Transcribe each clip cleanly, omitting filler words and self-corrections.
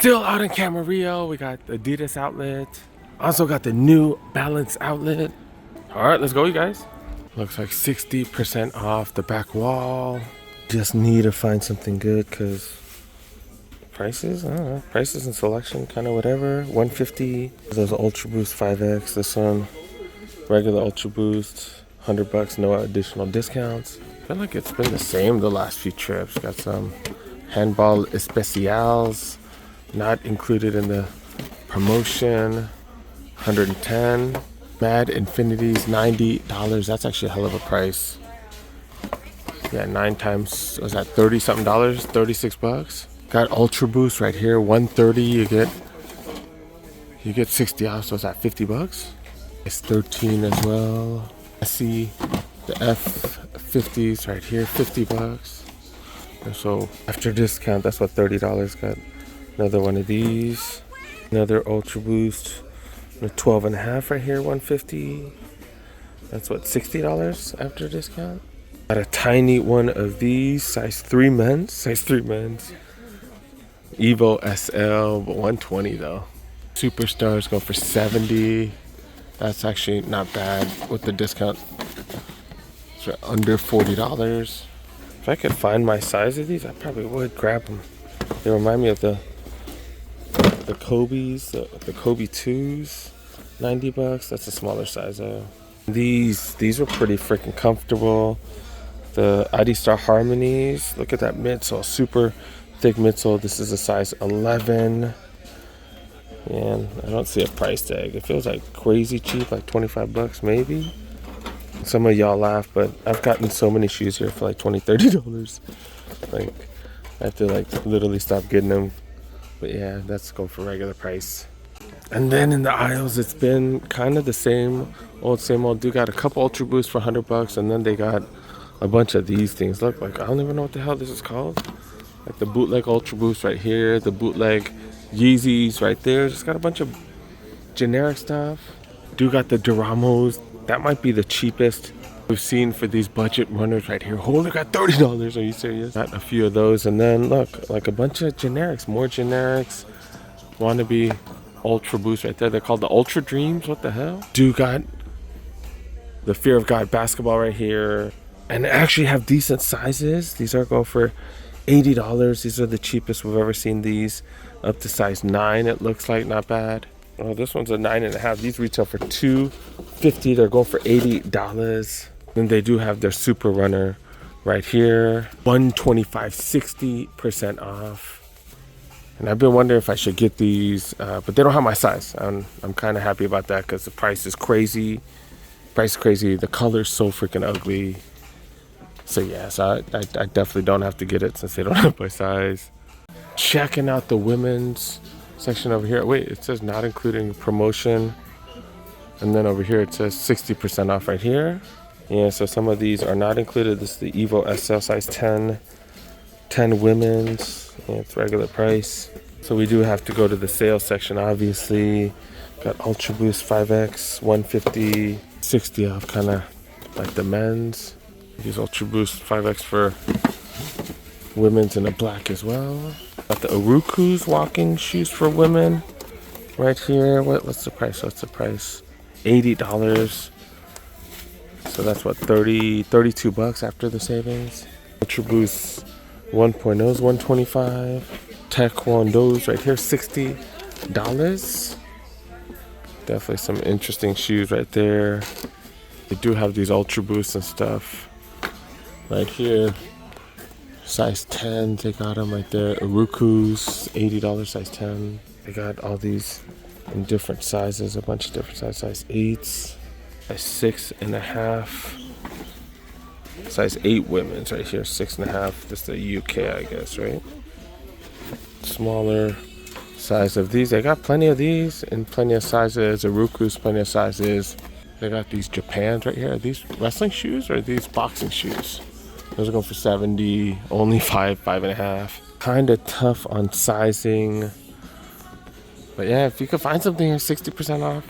Still out in Camarillo, we got the Adidas outlet. Also got the New Balance outlet. All right, let's go, you guys. Looks like 60% off the back wall. Just need to find something good because prices, I don't know, prices and selection, kind of whatever. 150. Those Ultra Boost 5X. This one, regular Ultra Boost, $100, no additional discounts. I feel like it's been the same the last few trips. Got some handball especials, not included in the promotion. 110. Mad Infinities, $90. That's actually a hell of a price. Yeah, 9 times, was that 30 something dollars? $36. Got Ultra Boost right here, 130. You get 60 off, so it's at $50. It's 13 as well. I see the F50s right here, $50. And so after discount, that's what, $30. Got another one of these. Another Ultra Boost. The 12.5 right here, 150. That's what, $60 after discount. Got a tiny one of these, size 3 men's. Evo SL, but 120 though. Superstars go for 70. That's actually not bad with the discount. It's under $40. If I could find my size of these, I probably would grab them. They remind me of the Kobe's, the Kobe 2s, $90. That's a smaller size though. These were pretty freaking comfortable. The Adidas Harmonies, look at that midsole, super thick midsole. This is a size 11. And I don't see a price tag. It feels like crazy cheap, like $25 maybe. Some of y'all laugh, but I've gotten so many shoes here for like $20, $30. Like, I have to like literally stop getting them. But yeah, let's go for regular price. And then in the aisles, it's been kind of the same old. Dude got a couple Ultra Boosts for $100, and then they got a bunch of these things. Look, like I don't even know what the hell this is called. Like the bootleg Ultra Boost right here, the bootleg Yeezys right there. Just got a bunch of generic stuff. Dude got the Duramos. That might be the cheapest we've seen for these budget runners right here. Holy, got $30. Are you serious? Got a few of those, and then look, like a bunch of generics, more generics. Wannabe Ultra Boost right there. They're called the Ultra Dreams. What the hell? Dude got the Fear of God basketball right here, and they actually have decent sizes. These are going for $80. These are the cheapest we've ever seen these. Up to size 9, it looks like, not bad. Oh, this one's a 9.5. These retail for $250. They're going for $80. Then they do have their Super Runner right here, $125, 60% off. And I've been wondering if I should get these, but they don't have my size. I'm kind of happy about that because the price is crazy. The color's so freaking ugly. So yeah, so I definitely don't have to get it since they don't have my size. Checking out the women's section over here. Wait, it says not including promotion. And then over here it says 60% off right here. Yeah, so some of these are not included. This is the Evo SL size 10 women's. Yeah, it's regular price. So we do have to go to the sales section, obviously. Got Ultra Boost 5X, 150, 60 off, kind of like the men's. Use Ultra Boost 5X for women's in a black as well. Got the Uruku's walking shoes for women right here. What's the price? $80. So that's what, $32 after the savings. Ultra Boost 1.0s, $125. Taekwondo's right here, $60. Definitely some interesting shoes right there. They do have these Ultra Boosts and stuff right here. Size 10, they got them right there. Uruku's, $80, size 10. They got all these in different sizes, a bunch of different sizes. Size 8s, size 6.5. Size 8 women's right here, 6.5. This is the UK, I guess, right? Smaller size of these. They got plenty of these in plenty of sizes. Uruku's, plenty of sizes. They got these Japans right here. Are these wrestling shoes or are these boxing shoes? Those are going for 70, only 5.5. Kind of tough on sizing. But yeah, if you could find something here, 60% off.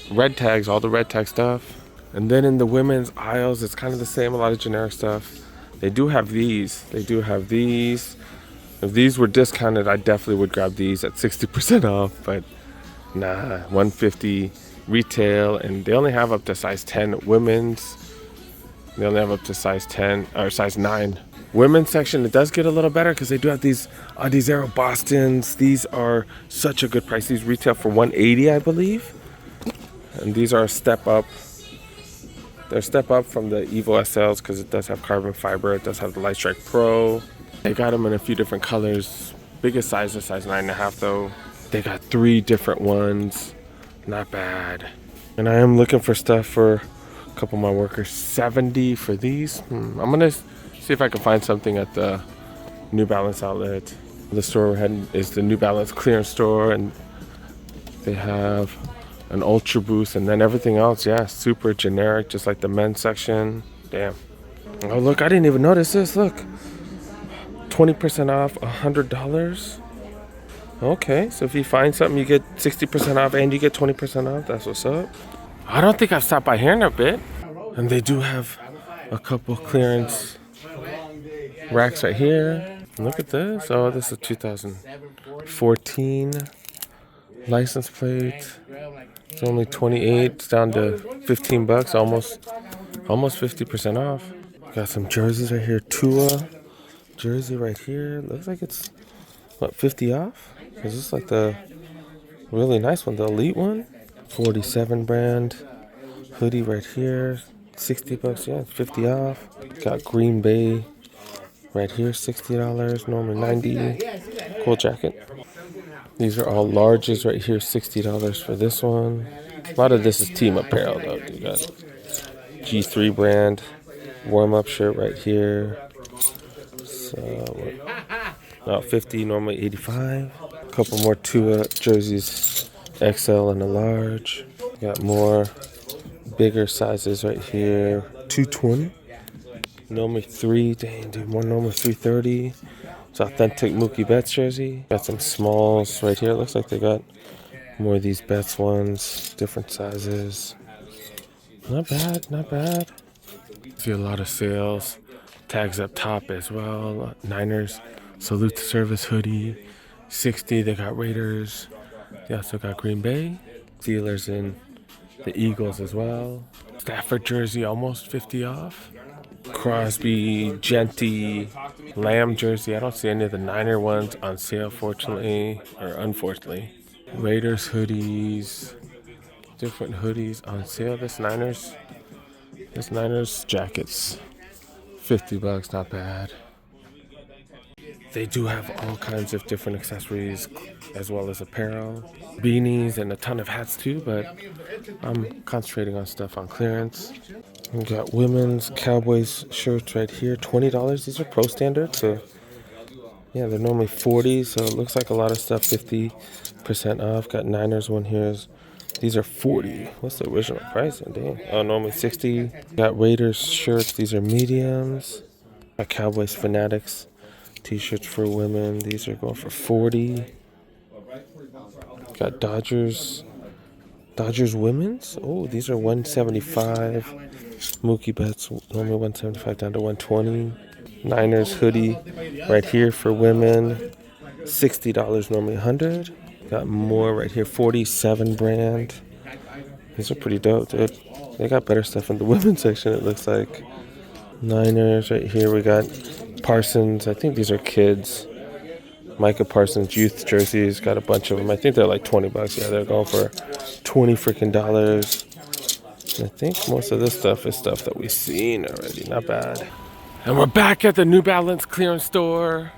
Red tags, all the red tag stuff. And then in the women's aisles, it's kind of the same, a lot of generic stuff. They do have these. If these were discounted, I definitely would grab these at 60% off, but nah, 150 retail, and they only have up to size 10 women's. They only have up to size 10 or size 9. Women's section, it does get a little better because they do have these Adidas Bostons. These are such a good price. These retail for 180, I believe. And these are a step up. They're a step up from the Evo SLs because it does have carbon fiber. It does have the Light Strike Pro. They got them in a few different colors. Biggest size is size 9.5 though. They got 3 different ones. Not bad. And I am looking for stuff for a couple of my workers. 70 for these. I'm gonna see if I can find something at the New Balance outlet. The store we're heading is the New Balance clearance store, and they have an Ultra Boost, and then everything else, yeah, super generic, just like the men's section. Damn. Oh look, I didn't even notice this. Look, 20% off, $100. Okay, so if you find something, you get 60% off and you get 20% off. That's what's up. I don't think I've stopped by here in a bit. And they do have a couple clearance racks right here. Look at this. Oh, this is 2014 license plate. It's only 28. It's down to 15 bucks, almost 50% off. Got some jerseys right here. Tua jersey right here. Looks like it's what, 50 off? Is this like the really nice one, the elite one? 47 brand hoodie right here, 60 bucks. Yeah, it's 50 off. Got Green Bay right here, $60, normally 90. Cool jacket. These are all larges right here, $60 for this one. A lot of this is team apparel though. You got G3 brand warm-up shirt right here. So about 50, normally 85. A couple more Tua jerseys, XL and a large. Got more bigger sizes right here, 220. Normally 3, dang dude, more normally 330. It's authentic Mookie Betts jersey. Got some smalls right here. It looks like they got more of these Betts ones, different sizes. Not bad, not bad. See a lot of sales. Tags up top as well. Niners salute to service hoodie, 60. They got Raiders. They also got Green Bay. Steelers and the Eagles as well. Stafford jersey almost 50 off. Crosby, Genty, Lamb jersey. I don't see any of the Niner ones on sale, fortunately or unfortunately. Raiders hoodies, different hoodies on sale. This Niners jackets, 50 bucks, not bad. They do have all kinds of different accessories as well as apparel, beanies, and a ton of hats too, but I'm concentrating on stuff on clearance. We got women's Cowboys shirts right here, $20. These are pro standard, so yeah, they're normally 40, so it looks like a lot of stuff 50% off. Got Niners one here. These are 40. What's the original price? Dang. Oh, normally 60. Got Raiders shirts. These are mediums. Got Cowboys Fanatics t-shirts for women. These are going for 40. Got Dodgers women's. Oh, these are 175. Mookie Betts normally 175 down to 120. Niners hoodie right here for women, $60, normally 100. Got more right here, 47 brand. These are pretty dope, dude. They got better stuff in the women's section, it looks like. Niners right here. We got Parsons. I think these are kids. Micah Parsons youth jerseys. Got a bunch of them. I think they're like 20 bucks. Yeah, they're going for 20 freaking dollars. I think most of this stuff is stuff that we've seen already. Not bad. And we're back at the New Balance clearance store.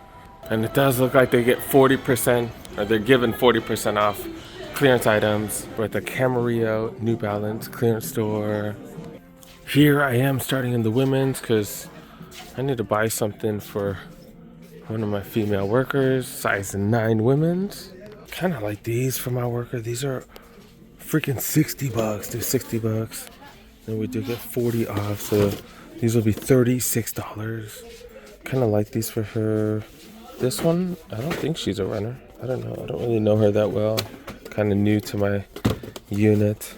And it does look like they get 40%, or they're given 40% off clearance items. We're at the Camarillo New Balance clearance store. Here I am starting in the women's because I need to buy something for one of my female workers. Size 9 women's. Kind of like these for my worker. These are freaking 60 bucks. They're 60 bucks. And we do get 40 off, so these will be $36. Kind of like these for her. This one, I don't think she's a runner. I don't know. I don't really know her that well. Kind of new to my unit.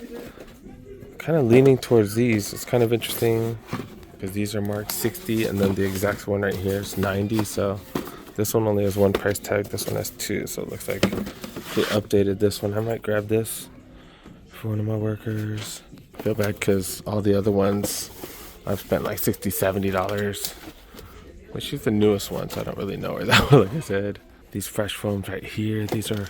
Kind of leaning towards these. It's kind of interesting because these are marked 60 and then the exact one right here is 90. So This one only has one price tag. This one has two, so it looks like they updated this one. I might grab this for one of my workers. I feel bad because all the other ones I've spent like $60, $70, which is the newest one, so I don't really know her that well. Like I said, these fresh foams right here, these are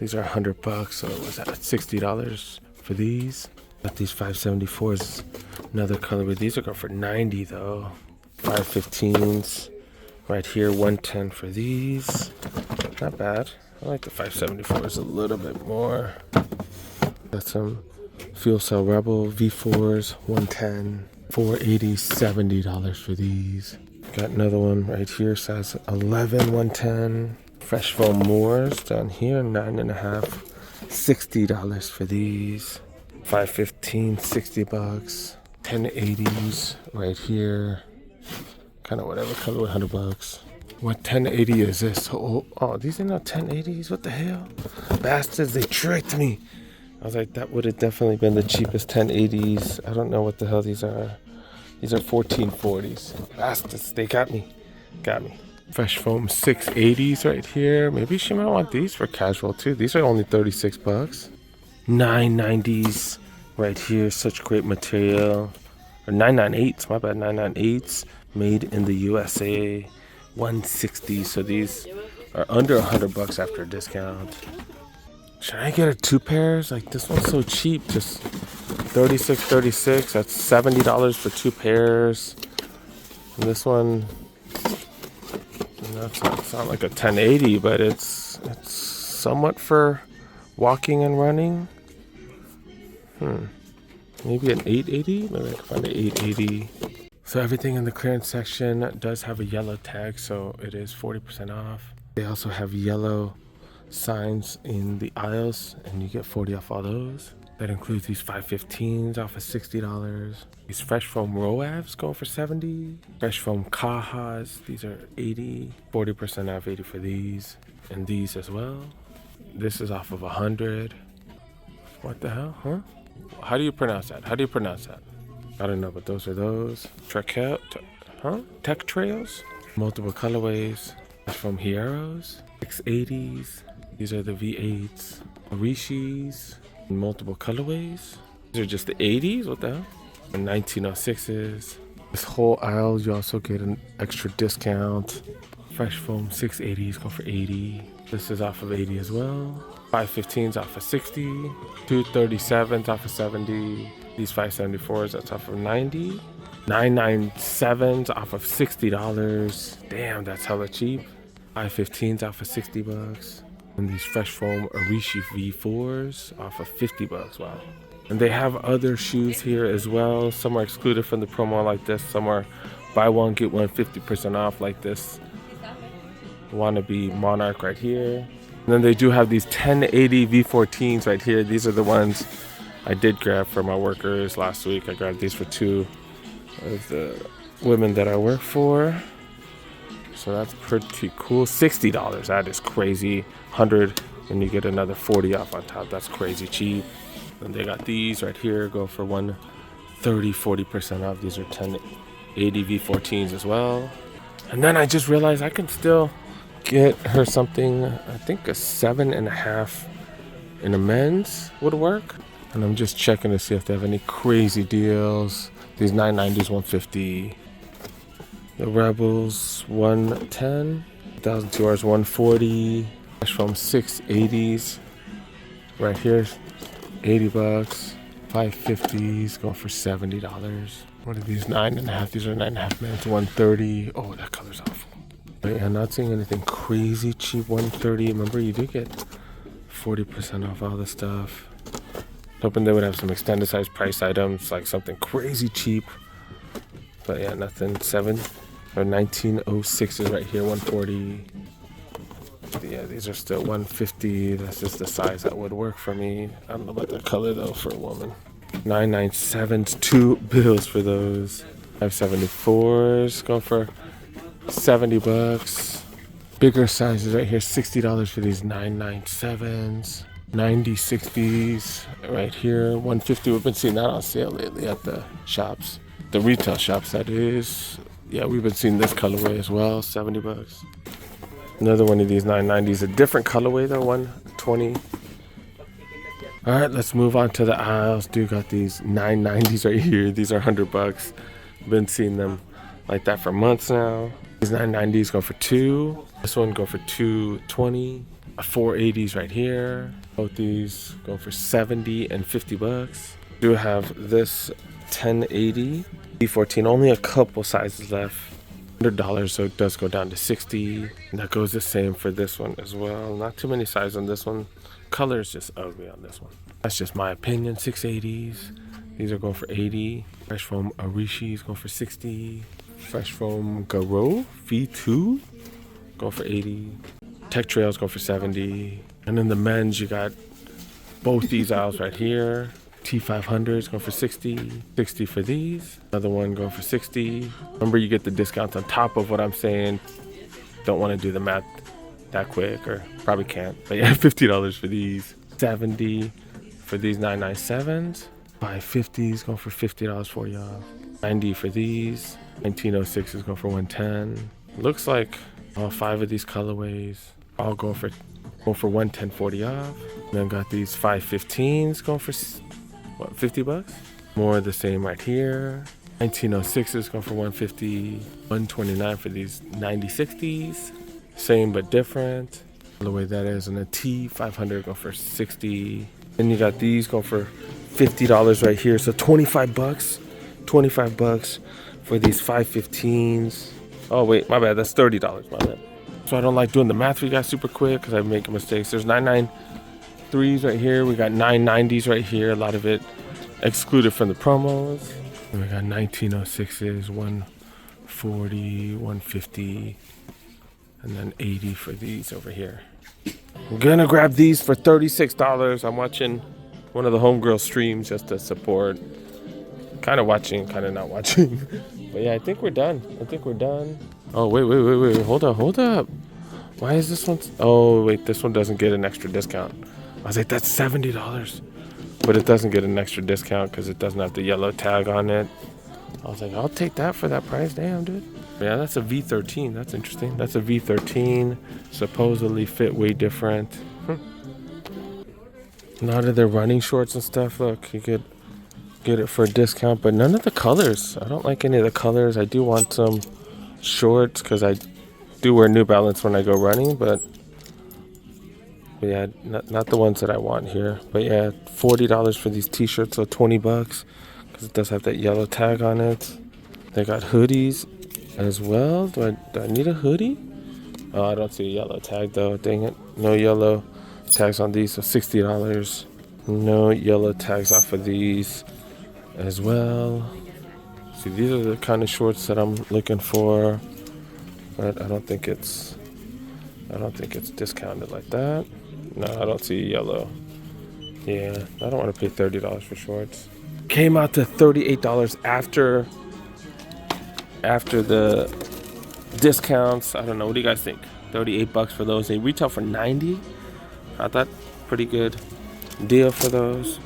$100, so was that $60 for these? Got these 574s, another colorway. These are going for $90 though. 515s right here, 110 for these. Not bad. I like the 574s a little bit more. Got some Fuel Cell Rebel V4s, 110, 480, $70 for these. Got another one right here, size 11, 110. Fresh foam Moors down here, 9.5, $60 for these. 515, $60. 1080s right here. Kind of whatever color, $100. What 1080 is this? Oh, these are not 1080s. What the hell? Bastards, they tricked me. I was like, that would have definitely been the cheapest 1080s. I don't know what the hell these are. These are 1440s. Bastards, they got me. Got me. Fresh foam 680s right here. Maybe she might want these for casual too. These are only $36. 990s right here. Such great material. Or 998s, my bad, 998s. Made in the USA. 160. So these are under $100 after a discount. Should I get a two pairs? Like this one's so cheap. Just $36. That's $70 for two pairs. And this one, it's not like a 1080, but it's somewhat for walking and running. Maybe an 880? Maybe I can find an 880. So everything in the clearance section does have a yellow tag, so it is 40% off. They also have yellow signs in the aisles, and you get 40 off all those. That includes these 515s off of $60. These fresh foam Roavs going for $70. Fresh foam Cajas, these are $80. 40% off, $80 for these. And these as well. This is off of $100. What the hell, huh? How do you pronounce that? I don't know, but those are those. Tech Trails. Multiple colorways. From Hieros. 680s. These are the V8s. Orishis. Multiple colorways. These are just the 80s. What the hell? And 1906s. This whole aisle, you also get an extra discount. Fresh foam 680s go for $80. This is off of $80 as well. 515s off of $60. 237s off of $70. These 574s, that's off of $90. 997s off of $60. Damn, that's hella cheap. 515s off of $60. And these fresh foam Orishi V4s off of $50. Wow. And they have other shoes here as well. Some are excluded from the promo like this. Some are buy one, get one 50% off like this. Wannabe Monarch right here. And then they do have these 1080 V14s right here. These are the ones I did grab for my workers last week. I grabbed these for two of the women that I work for. So that's pretty cool. $60, that is crazy. 100, and you get another 40 off on top. That's crazy cheap. And they got these right here, go for 130, 40% off. These are 1080 V14s as well. And then I just realized I can still get her something, I think a 7.5 in a men's would work. And I'm just checking to see if they have any crazy deals. These 990s, 150. The Rebels, 110. 1002Rs, 140. From 680s. Right here, $80. 550s, going for $70. What are these? 9.5. These are 9.5 men's, 130. Oh, that color's awful. But yeah, not seeing anything crazy cheap. 130. Remember, you do get 40% off all the stuff. Hoping they would have some extended size price items, like something crazy cheap. But yeah, nothing. 1906s right here, 140. Yeah, these are still 150. That's just the size that would work for me. I don't know about the color though for a woman. 997s, $2 for those. 574s, going for $70. Bigger sizes right here, $60 for these 997s. 9060s right here, 150. We've been seeing that on sale lately at the shops, the retail shops that is. Yeah, we've been seeing this colorway as well, 70 bucks. Another one of these 990s, a different colorway though, 120. All right, let's move on to the aisles. Dude, got these 990s right here. These are 100 bucks. Been seeing them like that for months now. These 990s go for $2. This one go for $220. 480s right here. Both these go for 70 and 50 bucks. Do have this 1080 B14, only a couple sizes left. $100, so it does go down to 60. And that goes the same for this one as well. Not too many sizes on this one. Color is just ugly on this one. That's just my opinion. 680s. These are going for 80. Fresh Foam Arishis going for 60. Fresh Foam Garo V2 going for 80. Tech Trails go for 70. And then the men's, you got both these aisles right here. T500s going for 60. 60 for these. Another one going for 60. Remember, you get the discounts on top of what I'm saying. Don't want to do the math that quick, or probably can't. But yeah, $50 for these. 70 for these 997s. 550s going for $50 for y'all. 90 for these. 1906s going for 110. Looks like all 5 of these colorways all go for 110, 40 off. Then got these 515s going for what, 50 bucks? More of the same right here. 1906s going for 150, 129 for these 9060s. Same but different. The way that is, and a T500 going for 60. Then you got these going for $50 right here. So 25 bucks. 25 bucks for these 515s. Oh wait, my bad. That's $30. My bad. So I don't like doing the math for you guys super quick because I make mistakes. There's 993s right here. We got 990s right here. A lot of it excluded from the promos. And we got 1906s, 140, 150, and then 80 for these over here. I'm gonna grab these for $36. I'm watching one of the homegirl streams just to support. Kind of watching, kind of not watching. But yeah, I think we're done. Oh, wait. Hold up. Why is this one? Oh, wait, this one doesn't get an extra discount. I was like, that's $70. But it doesn't get an extra discount because it doesn't have the yellow tag on it. I was like, I'll take that for that price. Damn, dude. Yeah, that's a V13. That's interesting. That's a V13. Supposedly fit way different. A lot of their running shorts and stuff. Look, you could get it for a discount, but none of the colors. I don't like any of the colors. I do want some shorts because I do wear New Balance when I go running, but yeah, not the ones that I want here. But yeah, $40 for these t-shirts, so 20 bucks because it does have that yellow tag on it. They got hoodies as well. Do I need a hoodie? Oh, I don't see a yellow tag though. Dang it. No yellow tags on these, so $60. No yellow tags off of these as well. See, these are the kind of shorts that I'm looking for, but I don't think it's discounted like that. No, I don't see yellow. Yeah, I don't want to pay $30 for shorts. Came out to $38 after the discounts. I don't know. What do you guys think? 38 bucks for those. They retail for 90. I thought pretty good deal for those.